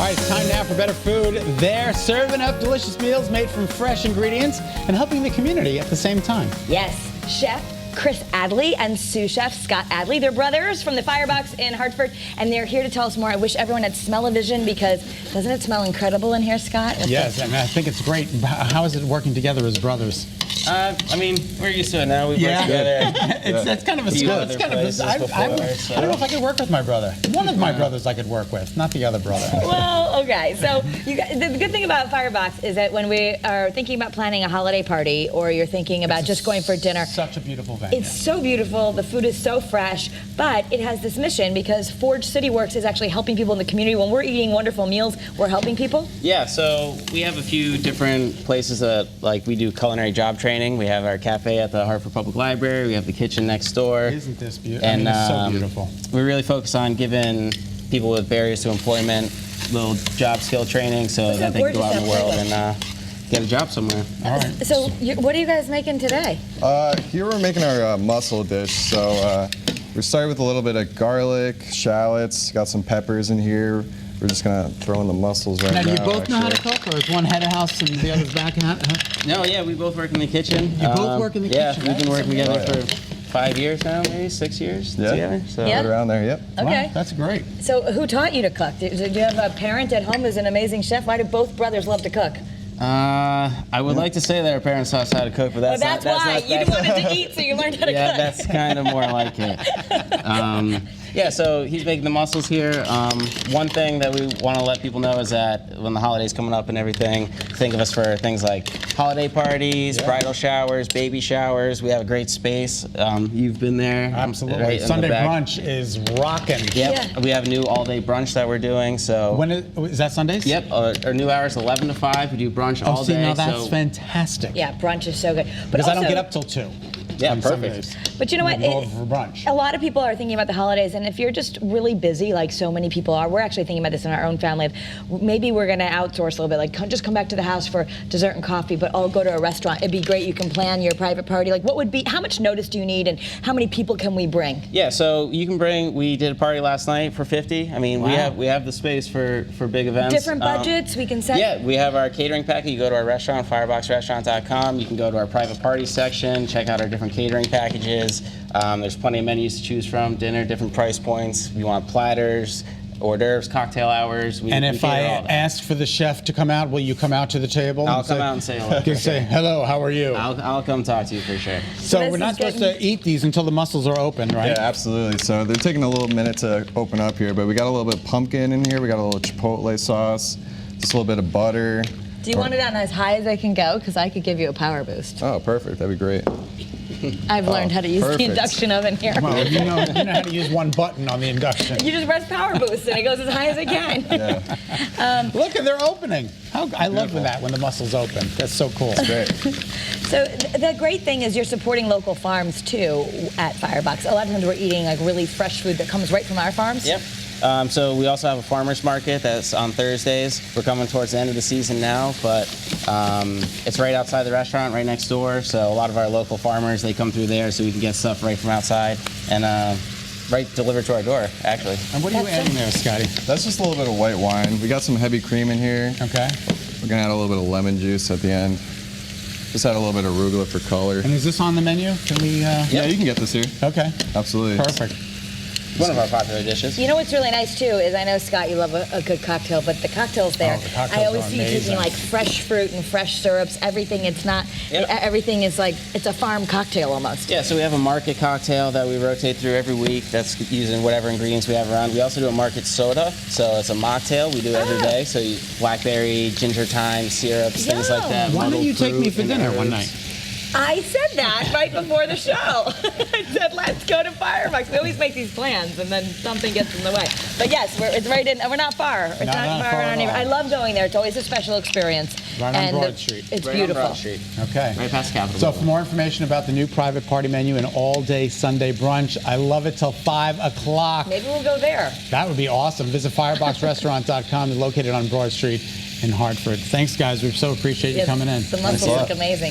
All right, it's time now for better food. They're serving up delicious meals made from fresh ingredients and helping the community at the same time. Yes, Chef Chris Adley and sous chef Scott Adley. They're brothers from the Firebox in Hartford, and they're here to tell us more. I wish everyone had smell-o-vision, because doesn't it smell incredible in here, Scott? Yes, and I think it's great. How is it working together as brothers? I mean, we're used to it now. We've worked together. It's kind of a skill. It's kind of I don't know if I could work with my brother. One of my brothers I could work with, not the other brother. Well, okay. So you guys, the good thing about Firebox is that when we are thinking about planning a holiday party, or you're thinking about just going for dinner, Such a beautiful venue. it's so beautiful. The food is so fresh, but it has this mission because Forge City Works is actually helping people in the community. When we're eating wonderful meals, we're helping people. Yeah, so we have a few different places that, like, we do culinary job training. We have our cafe at the Hartford Public Library. We have the kitchen next door. Isn't this beautiful? And it's so beautiful. we really focus on giving people with barriers to employment little job skill training so that they can go out in the world and get a job somewhere. All right. So what are you guys making today? Here we're making our mussel dish. So we started with a little bit of garlic, shallots, got some peppers in here. We're just gonna throw in the mussels right now. Now, do you both know how to actually. cook, or is one head of house and the other's back? No, yeah, we both work in the kitchen. You both work in the kitchen? Yeah, we've been working together Oh, yeah. for 5 years now, maybe 6 years Yeah. together. So. Yeah. Right around there, yep. Okay. Wow, that's great. So who taught you to cook? Do you have a parent at home who's an amazing chef? Why do both brothers love to cook? I would like to say that our parents taught us how to cook, but Well, that's that's not, why. You wanted to eat, so you learned how to yeah, cook. that's kind of more like it. Yeah, so he's making the mussels here. One thing that we want to let people know is that when the holidays coming up and everything, think of us for things like holiday parties, bridal showers, baby showers. We have a great space. You've been there. Absolutely. right in the Sunday back. brunch is rocking. Yep. Yeah. We have a new all-day brunch that we're doing. So. When is that Sundays? Yep. Our new hours 11 to 5. We do brunch all See, day. now that's so fantastic. Yeah, brunch is so good. But Because I don't also- get up till 2. Yeah, on perfect. Sundays. But you know what? We go over for brunch. A lot of people are thinking about the holidays, and if you're just really busy, like so many people are, we're actually thinking about this in our own family. Maybe we're going to outsource a little bit, like just come back to the house for dessert and coffee, but I'll go to a restaurant. It'd be great. You can plan your private party. Like, how much notice do you need, and how many people can we bring? Yeah, so you can bring. We did a party last night for 50. I mean, Wow. we have the space for big events. Different budgets we can set. Yeah, we have our catering package. You go to our restaurant, fireboxrestaurant.com. You can go to our private party section, check out our different catering packages. There's plenty of menus to choose from. Dinner, different price points. If you want platters, hors d'oeuvres, cocktail hours. And if I ask for the chef to come out, will you come out to the table? I'll come out and say hello. You can say, hello, how are you? I'll come talk to you for sure. So This we're not is supposed getting- to eat these until the mussels are open, right? Yeah, absolutely. So they're taking a little minute to open up here, but we got a little bit of pumpkin in here. We got a little chipotle sauce, just a little bit of butter. Do you want it on as high as I can go? Because I could give you a power boost. Oh, perfect. That'd be great. I've learned how to use perfect. the induction oven here. Well, you know how to use one button on the induction. You just press power boost, and it goes as high as it can. Yeah. Look, and they're opening. I love that when the mussels open. That's so cool. Great. So the great thing is you're supporting local farms too at Firebox. A lot of times we're eating like really fresh food that comes right from our farms. Yep. So we also have a farmer's market that's on Thursdays. We're coming towards the end of the season now, but it's right outside the restaurant, right next door. So a lot of our local farmers, they come through there so we can get stuff right from outside and right delivered to our door, actually. And what are you adding there, Scotty? That's just a little bit of white wine. We got some heavy cream in here. Okay. We're gonna add a little bit of lemon juice at the end. Just add a little bit of arugula for color. And is this on the menu? Can we? Yeah, you can get this here. Okay. Absolutely. Perfect. One of our popular dishes. You know what's really nice too is I know, Scott, you love a good cocktail, but the cocktails there, the cocktails I always are see you taking amazing. like fresh fruit and fresh syrups. Everything, it's not, Yep. everything is like, it's a farm cocktail almost. Yeah, so we have a market cocktail that we rotate through every week that's using whatever ingredients we have around. We also do a market soda, so it's a mocktail we do every day. So blackberry, ginger thyme, syrups, things like that. Why don't muddled you take me fruit for and dinner one herbs. night? I said that right before the show. I said, let's go to Firebox. We always make these plans, and then something gets in the way. But yes, it's right in, we're not far. It's not not far far around at here. all. I love going there. It's always a special experience. Right on And Broad Street. It's Right on beautiful. Broad Street. Okay. Right past the Capitol. So for more information about the new private party menu and all-day Sunday brunch, I love it till 5 o'clock. Maybe we'll go there. That would be awesome. Visit fireboxrestaurant.com. They're located on Broad Street in Hartford. Thanks, guys. We so appreciate you coming in. The mussels look amazing.